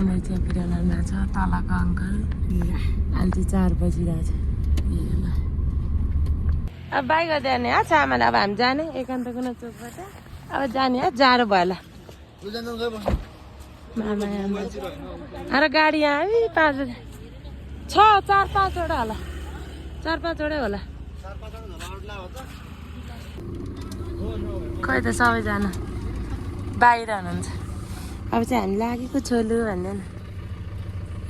समय चाहिँ बिरालो छ तलको अङ्कल अहिले चाहिँ 4 बजिरहेछ अब बाइक गर्दै जाने आमाले अब हामी जाने एकान्त कुना चोकबाट अब जाने जाडो भयो होला अरे गाडी यहाँ 5 बजी 4-5वटा होला 4-5वटै होला खै त सबैजना बाहिर हुनुहुन्छ अब चाहिँ हामी लागेको छोलु भन्दैन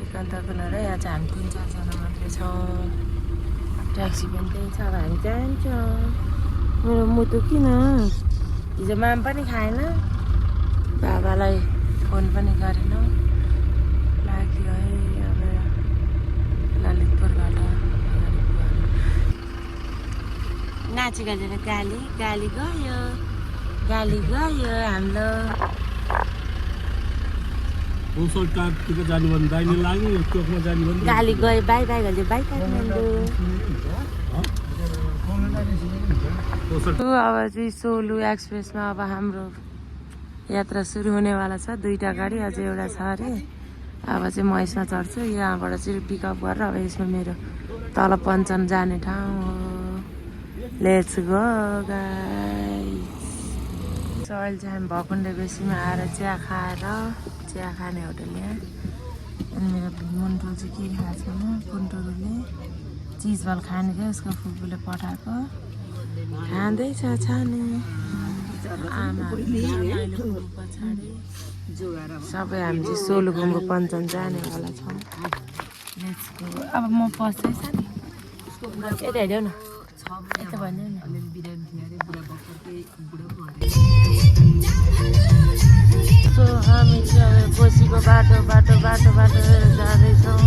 एकान्त कुना र यहाँ चाहिँ हामी 3-4 जना मात्रै छौँ ट्याक्सी पनि त्यही छ अब हामी जान्छौँ मेरो मुटु किन हिजो माम पनि खाएन बाबालाई फोन पनि गरेन लाग्यो है अब ललितपुरबाट नाची गजेर गाली गयो हाम्रो गाली गयो बाई गयो बाई अब चाहिँ सोलु एक्सप्रेसमा अब हाम्रो यात्रा सुरु हुनेवाला छ 2टा गाडी अझै एउटा छ अरे अब चाहिँ म यसमा चढ्छु यहाँबाट चाहिँ पिकअप गरेर अब यसमा मेरो तल पञ्चन जाने ठाउँ हो लेट्स गो गाइस अहिले चाहिँ हामी भकुण्डे बेसीमा आएर चिया खाने होटल यहाँ अनि मेरो मुन्टो चाहिँ के खाएको छैन कुन्टोले चिज बल खाने क्या उसको फुपूले पठाएको खाँदैछ छाने आमा पछाडि सबै हामी चाहिँ सोलुखुम्बु पञ्चन जानेवाला छौँ अब म पस्दैछ नि यता हेऱ्यौ न यता भन्यो न सो हामी चाहिँ अब कोसीको बाटो जाँदैछौँ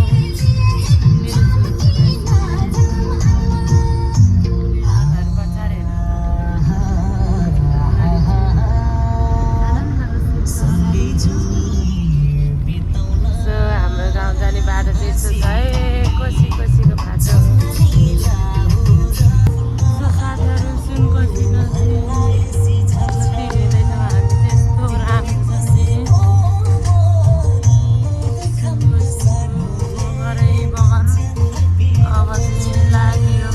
बाटो त्यस्तो छ है कोसीको बाटो साथीहरू सुनकोसीको हिँड्दैछौँ हामी त्यस्तो राम्रो छ नि घरै बगान अब चाहिँ लाग्यो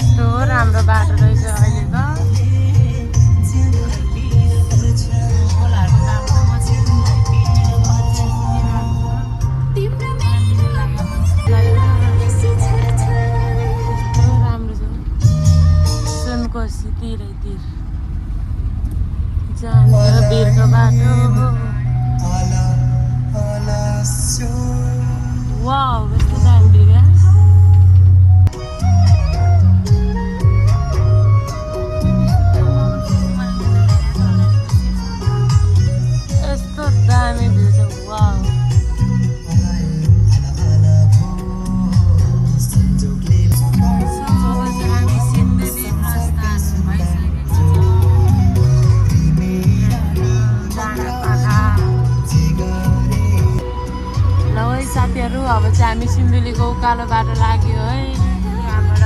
यस्तो राम्रो बाटो रहेछ अहिले त तिर जाने बिरको बाटो वाउ कस्तो दामी क्या यस्तो दामी भ्यू छ वाउ साथीहरू अब चाहिँ हामी सिन्धुलीको उकालो बाटो लाग्यो है यहाँबाट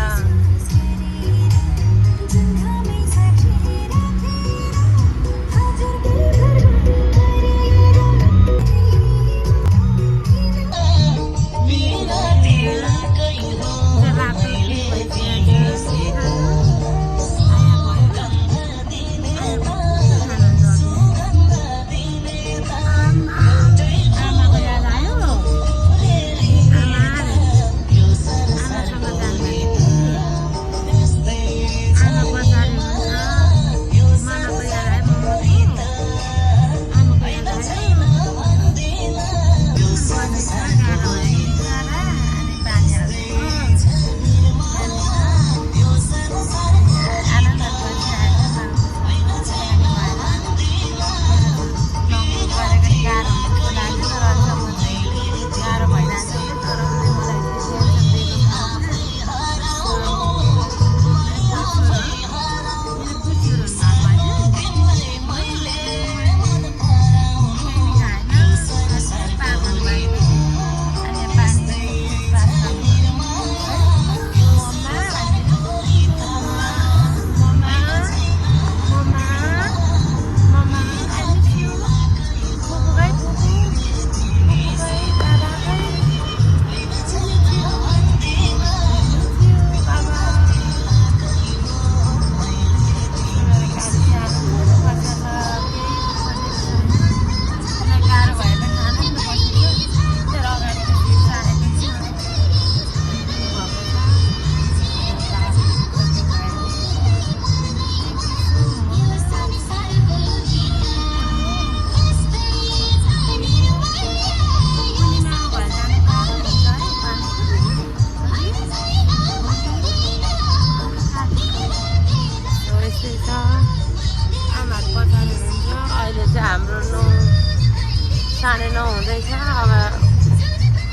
9:30 हुँदैछ अब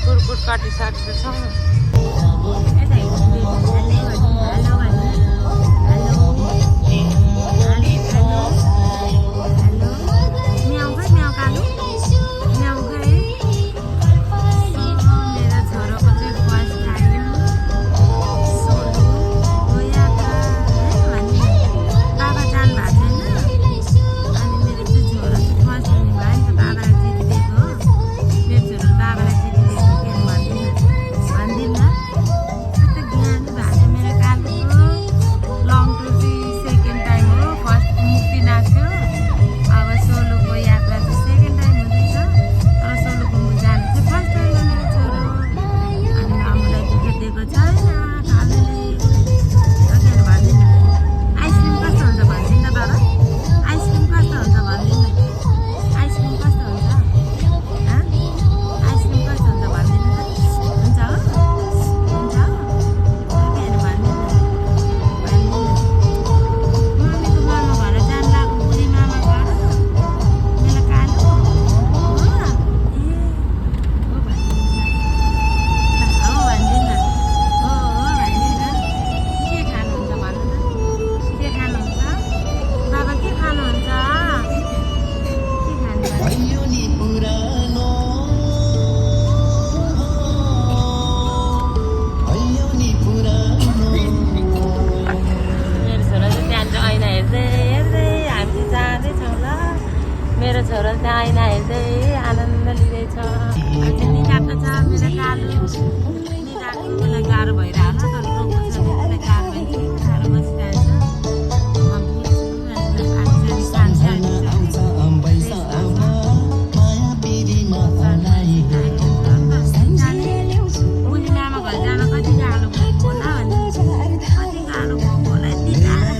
कुरकुट कटिसकेको छौँ मेरो छोरा त्यहाँ आइना हेर्दै आनन्द लिँदैछ निदाएको छ मेरो कालो निदाएकोलाई गाह्रो भइरहेको तर रोगको छ त्यसलाई गाह्रो भइन्छ गाह्रो बसिरहेछ बुझिनामा घर जान कति गाह्रो भएको होला भने कति गाह्रो भएको होला यति गाह्रो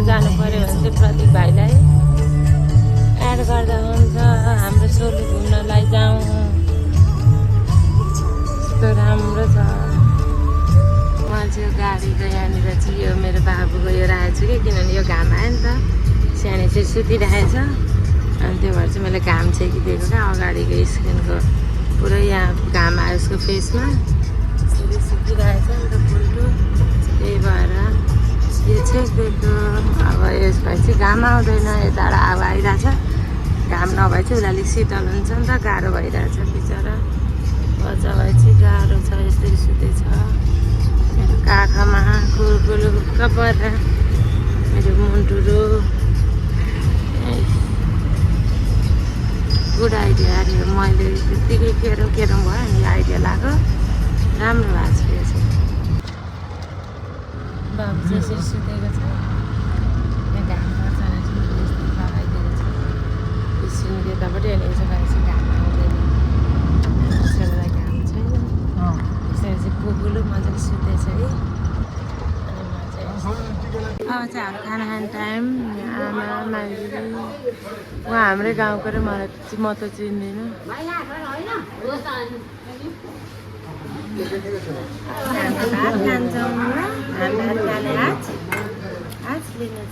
जानु पर्यो भने चाहिँ प्रदीप भाइलाई एड गर्दा हुन्छ हाम्रो सोलु घुम्नलाई जाउँ यस्तो राम्रो छ उहाँ चाहिँ गाडीको यहाँनिर चाहिँ यो मेरो बाबुको यो राखेको छु कि किनभने यो घाम आयो नि त सानो चाहिँ सुतिरहेछ अनि त्यो भएर चाहिँ मैले घाम छेकिदिएको क्या अगाडिको स्क्रिनको पुरै यहाँ घाम आयो उसको फेसमा सुतिरहेछ नि त फुल्टो त्यही भएर यो छेकिदिएको अब यसलाई चाहिँ घाम आउँदैन यताबाट हावा आइरहेछ घाम नभए चाहिँ उसलाई अलिक शीतल हुन्छ नि त गाह्रो भइरहेछ बिचरा बच्चा भए चाहिँ गाह्रो छ यसरी सुतेछ मेरो काखमा कुरकुलुक्क परेर मेरो मुन्टुरो गुड आइडिया अरे मैले त्यत्तिकै केरौँ भयो अनि आइडिया लाग्यो राम्रो भएको छ यो चाहिँ बाबु चाहिँ यसरी सुतेको छ यहाँ घाम पर्छ भने चाहिँ यस्तो लगाइदिएको छ स्क्रिन यतापट्टि अनि यसो गरेर चाहिँ घाम आउँदैन त्यसैलाई घाम छैन यसरी चाहिँ कुकुलु मजाले सुतेछ है अनि म चाहिँ अब चाहिँ हाम्रो खाना खाने टाइम आमा माइली उहाँ हाम्रै गाउँको र मलाई म त चिन्दिनँ भात खान्छौँ भात खाने हात लिनु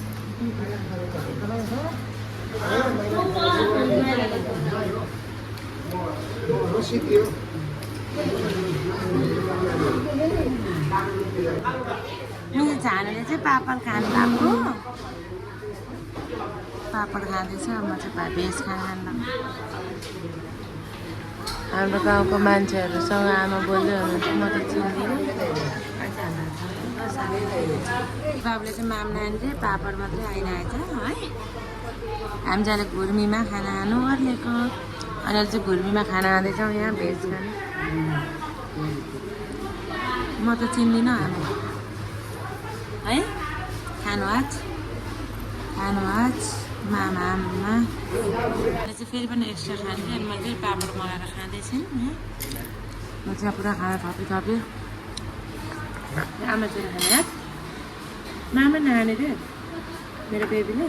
मेरो झानेले चाहिँ पापड खानु भएको पापड खाँदैछ म चाहिँ भेज खाना हाम्रो गाउँको मान्छेहरूसँग आमा बोल्दै हुनुहुन्छ म त चिन्दिनँ बाबुले चाहिँ माम्नानीले पापड मात्रै आइरहेछ है हामी चाहिँ अहिले घुर्मीमा खाना खानु ओर्लेको अनि अहिले चाहिँ घुर्मीमा खाना खाँदैछौँ यहाँ भेज खाना म त चिन्दिनँ हामी है खानु आज मामा चाहिँ फेरि पनि एक्स्ट्रा खान्छु अनि मैले फेरि पापड मगाएर खाँदैछु म चाहिँ पुरा खाना थप्यो आमा चाहिँ खाने मामा नखाने रे मेरो बेबीले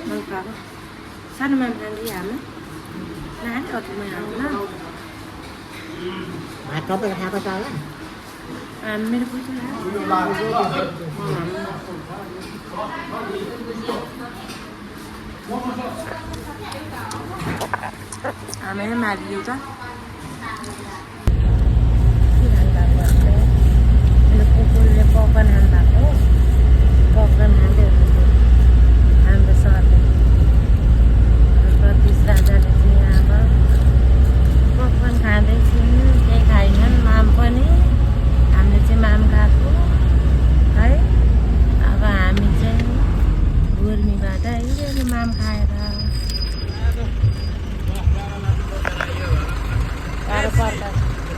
मैले खाएको सानो मामा खाने आमा नखाने अरू म खानु ल भात तपाईँले खाएको छ होला मेरो पैसा आमाले मारिदियो त कुकुरले पपकर्न खानुभएको पपकर्न खाँदै हुनुहुन्थ्यो हाम्रो सरले सतीश राजाले चाहिँ अब पपकर्न खाँदैछौँ केही खाइनन् माम पनि हामीले चाहिँ माम खाएको है अब हामी चाहिँ घुर्मीबाट हिँडेर माम खाएर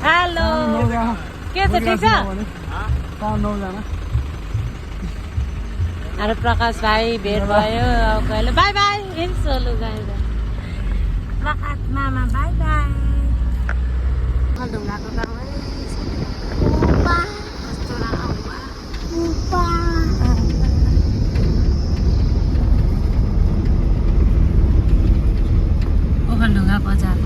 हेलो के छ ठिक छ अरे प्रकाश भाइ भेट भयो अब कहिले बाई बाई सोलु गाएर प्रकाश मामा बाई बाई ढुङ्गाको गाउँ ओखलढुङ्गा बजार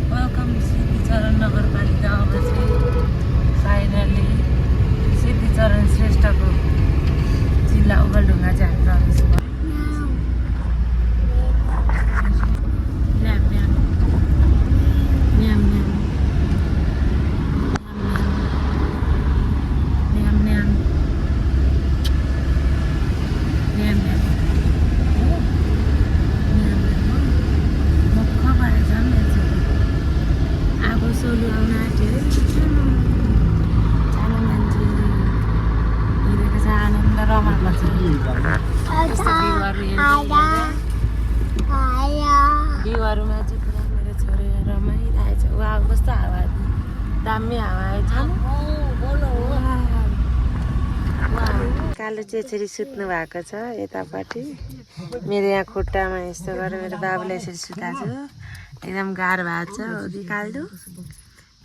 वेलकम सिद्धिचरण नगरपालिका अब चाहिँ फाइनली सिद्धिचरण श्रेष्ठको जिल्ला ओखलढुङ्गा चाहिँ हामी प्रवेश भयो बिउहरूमा चाहिँ पुरा मेरो छोरी रमाइरहेछ वा कस्तो हावा दामी हावा आएछ कालो चेचरी सुत्नु भएको छ यतापट्टि मेरो यहाँ खुट्टामा यस्तो गरेर मेरो बाबुले यसरी सुताएको छु एकदम गाह्रो भएको छ अघि कालो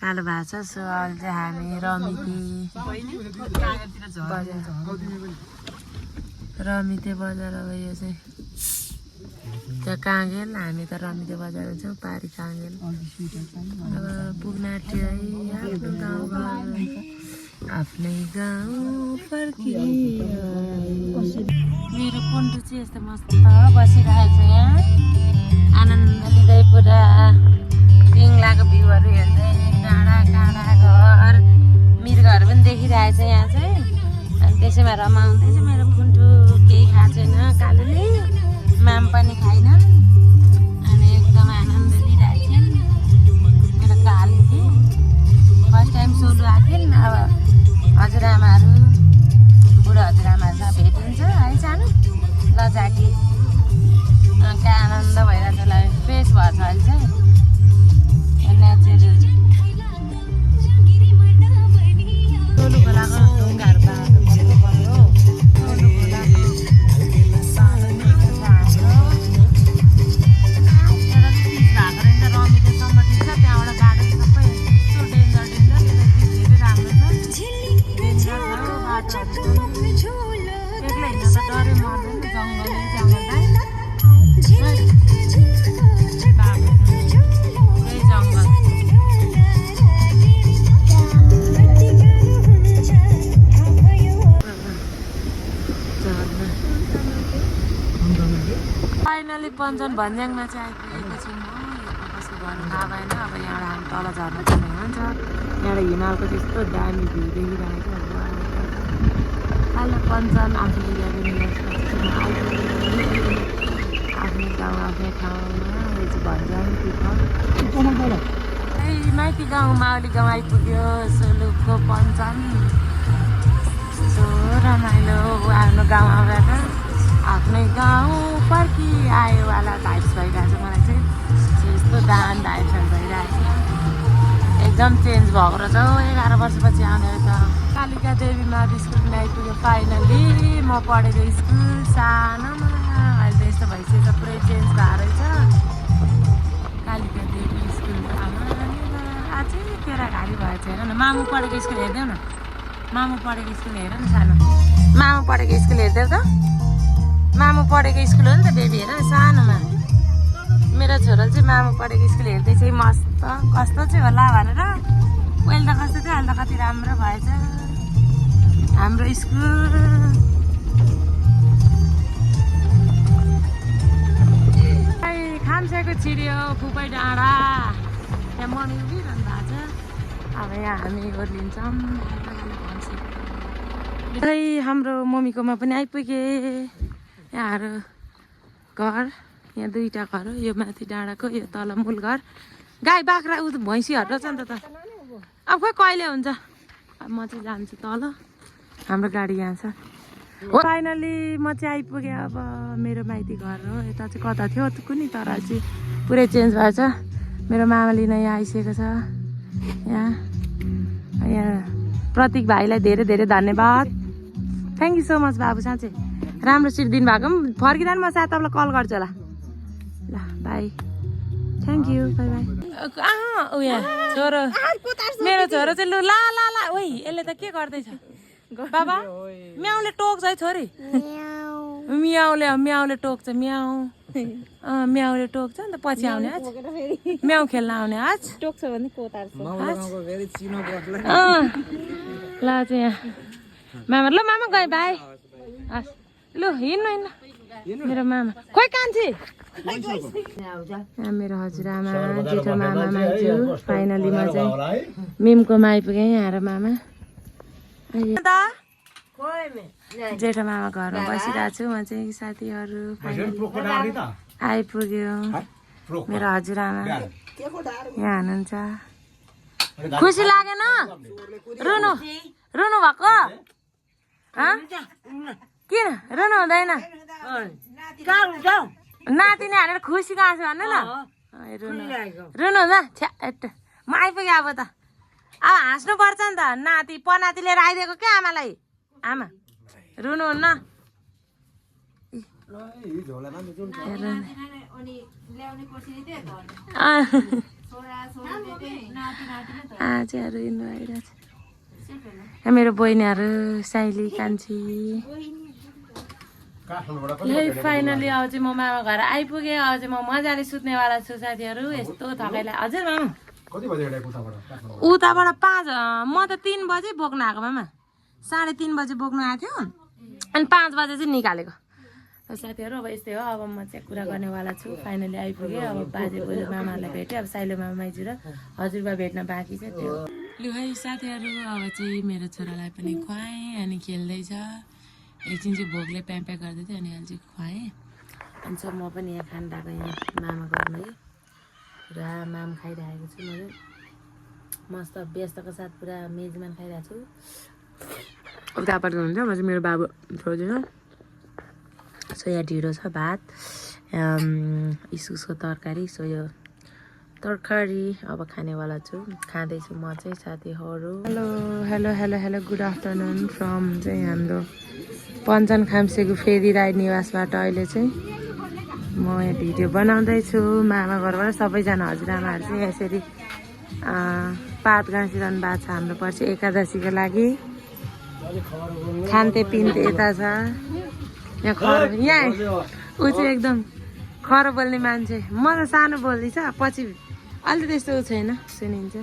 भएको छ सो अहिले चाहिँ हामी रमिते बजार अब यो चाहिँ त्यहाँ काँगेल हामी त रमिते बजार छौँ पारी काँगेल अब पुग्न आँट्यो है आफ्नो गाउँघर आफ्नै गाउँ फर्कियो मेरो पन्टु चाहिँ यस्तो मस्त बसिरहेको छ यहाँ आनन्द लिँदै पुरा पिङलाको भ्यूहरू हेर्दै डाँडा काँडा घर मृगहरू पनि देखिरहेछ यहाँ चाहिँ अनि त्यसैमा रमाउँदैछ मेरो पुन्टु केही खाएको छैन कालोले माम पनि खाइन अनि एकदम आनन्द लिइरहेछन् मेरो कालीले फर्स्ट टाइम सोलु आएछन् अब हजुरआमाहरू बुढो हजुरआमाहरूसँग भेट हुन्छ है सानो ल जाकी क्या आनन्द भइरहेछ उसलाई फ्रेस भएछ अहिले चाहिँ नेचुरल सोलु खोलाको ढुङ्गाहरू पाएको बल्ल बल्ल सोलु खोलाको फाइनली पञ्चन भन्ज्याङमा चाहिँ आइपुगेको छु म। कसको घर थाहा भएन। अब यहाँबाट हामी तल झर्नु पर्ने हुन्छ। यहाँबाट हिमालको त्यस्तो दामी भ्यू देखिरहेको अहिले पञ्चन आफूले आफ्नो गाउँ आफ्नै ठाउँमा यो चाहिँ भन्ज्याङ ती माइती गाउँ माउली गाउँ आइपुग्यो सोलुकको पञ्चन। यस्तो रमाइलो आफ्नो गाउँ आएर आफ्नै गाउँ फर्की आयोवाला भाइब्स भइरहेको छ मलाई चाहिँ। यस्तो दान भाइब्सहरू भइरहेको छ। एकदम चेन्ज भएको रहेछ हौ 11 वर्षपछि आउने रहेछ। कालिका देवी मावि स्कुलमा आइपुग्यो फाइनली। म पढेको स्कुल सानोमा अहिले त यस्तो भइसकेको छ पुरै चेन्ज भएको रहेछ। कालिका देवी स्कुल अझै केराघारी भएछ हेर न। मामु पढेको स्कुल हेरिदेऊ न। मामु पढेको स्कुल हेर न सानो। मामु पढेको स्कुल हेरिदेऊ त। मामु पढेको स्कुल हो नि त बेबी हेर न सानोमा। मेरो छोराले चाहिँ मामु पढेको स्कुल हेर्दै चाहिँ मस्त कस्तो चाहिँ होला भनेर। पहिला त कस्तो थियो अहिले त कति राम्रो भएछ हाम्रो स्कुल। खाम्साको छिर्यो फुपै डाँडा। त्यहाँ मम्मी उभिरहनु भएको छ। अब यहाँ हामी ओर्लिन्छौँ। खै हाम्रो मम्मीकोमा पनि आइपुगे। यहाँहरू घर यहाँ दुईवटा घर हो। यो माथि डाँडाको यो तल मूल घर। गाई बाख्रा उ भैँसी हटाउँछ नि त। अब खोइ कहिले हुन्छ। अब म चाहिँ जान्छु तल। हाम्रो गाडी यहाँ छ। हो फाइनली म चाहिँ आइपुगेँ अब मेरो माइती घर हो। यता चाहिँ कता थियो कुनै तर चाहिँ पुरै चेन्ज भएछ। मेरो मामाले नै यहाँ आइसकेको छ। यहाँ प्रतीक भाइलाई धेरै धेरै धन्यवाद। थ्याङ्क यू सो मच बाबु साँच्चै राम्रो सिट दिनुभएको। फर्किँदा म सायद तपाईँलाई कल गर्छु होला। ल by thank you by by. उयो छोरो मेरो छोरो चाहिँ लु ला ला ला ओइ यसले त के गर्दैछ बाबा। म्याउले टोक्छ है छोरी। म्याउले टोक्छ म्याउ। म्याउले टोक्छ नि त पछि आउने आज म्याउ खेल्न आउने आज टोक्छ भने ल चाहिँ यहाँ मामा ल मामा गएँ बाई हस् लु हिँड्नु हिँड्नु मेरो मामा खोइ कान्छी। मेरो हजुरआमा जेठो मामा माइजू फाइनली म चाहिँ मिमकोमा आइपुगेँ। यहाँ र मामा जेठो मामा घरमा बसिरहेको छु। म चाहिँ साथीहरू आइपुग्यो। मेरो हजुरआमा यहाँ हुनुहुन्छ। खुसी लागेन रुनु रुनु भएको किन रुनु हुँदैन। नातिनी हालेर खुसी गएको छु भन्नु न। रुनु हुन्छ म आइपुगेँ। अब त अब हाँस्नु पर्छ नि त। नाति पनाति लिएर आइदिएको क्या आमालाई। आमा रुनु हुन्न। आजहरू हिँड्नु आइरहेछ। मेरो बहिनीहरू साइली कान्छी। यही फाइनली अब चाहिँ म मामा घर आइपुगेँ। अब चाहिँ म मजाले सुत्नेवाला छु साथीहरू। यस्तो थकाइला हजुर मामा उताबाट 5 म त 3 बजे बोक्न आएको मामा। 3:30 बजे बोक्नु आएको थियो अनि 5 बजे चाहिँ निकालेको साथीहरू। अब यस्तै हो। अब म चाहिँ कुरा गर्नेवाला छु। फाइनली आइपुगेँ। अब बाजे बोजू मामालाई भेटेँ। अब साइलो मामा माइजू र हजुरबा भेट्न बाँकी छ त्यो। लु है साथीहरू अब चाहिँ मेरो छोरालाई पनि खुवाएँ अनि खेल्दैछ। एकछिन चाहिँ भोकले प्याम्प्या गर्दै थियो अनि अहिले चाहिँ खुवाएँ। अनि सब म पनि यहाँ खान लाग्यो यहाँ मामा घरमा है। पुरा माम खाइरहेको छु। म मस्त व्यस्तको साथ पुरा मेजमान खाइरहेको छु। उतापट्टि हुन्छ म चाहिँ मेरो बाबु छोड्दिनँ। सो यहाँ ढिँडो छ भात इस्कुसको तरकारी। सो यो तरकारी अब खानेवाला छु। खाँदैछु म चाहिँ साथीहरू। Hello hello hello hello good afternoon from चाहिँ हाम्रो पञ्चन खाम्सेको फेरि राई निवासबाट। अहिले चाहिँ म यहाँ भिडियो बनाउँदैछु। मामा घरबाट सबैजना हजुरआमाहरू चाहिँ यसरी पात गाँसिरहनु भएको छ। हाम्रो पर्सि एकादशीको लागि खान्ते पिन्ते यता छ। यहाँ खर यहाँ ऊ चाहिँ एकदम खरो बोल्ने मान्छे। म त सानो बोल्दैछ पछि अहिले त्यस्तो छैन सुनिन्छ।